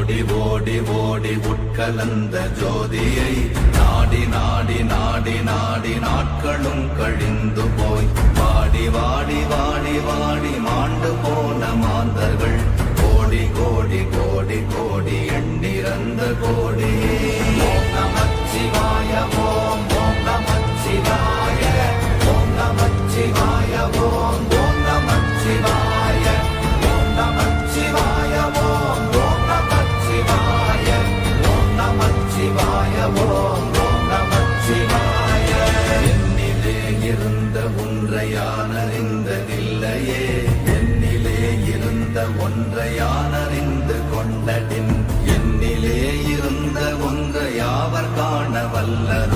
ஓடி ஓடி ஓடி உட்கலந்த ஜோதியை நாடி நாடி நாடி நாடி நாட்களும் கழிந்து போய் வாடி வாடி வாடி வாடி மாண்டு போன மாந்தர்கள் கோடி கோடி கோடி கோடி எண்ணிறந்த கோடி. ஓம் நமச்சிவாய ஓம் ஓம் நமச்சிவாய ஓம் நமச்சிவாய ஓம் ஓம் நமச்சிவாய ஓம் நமச்சிவாய ஓம் ஓம் நமச்சிவாய ஓம் நமச்சிவாய ஓம் ஓம் நமச்சிவாய. என்னிலே இருந்த ஒன்றை யான் அறிந்ததில்லையே, என்னிலே இருந்த ஒன்றை யான் அறிந்து கொண்டடின், என்னிலே இருந்த ஒன்றை யாவர் காண வல்லர்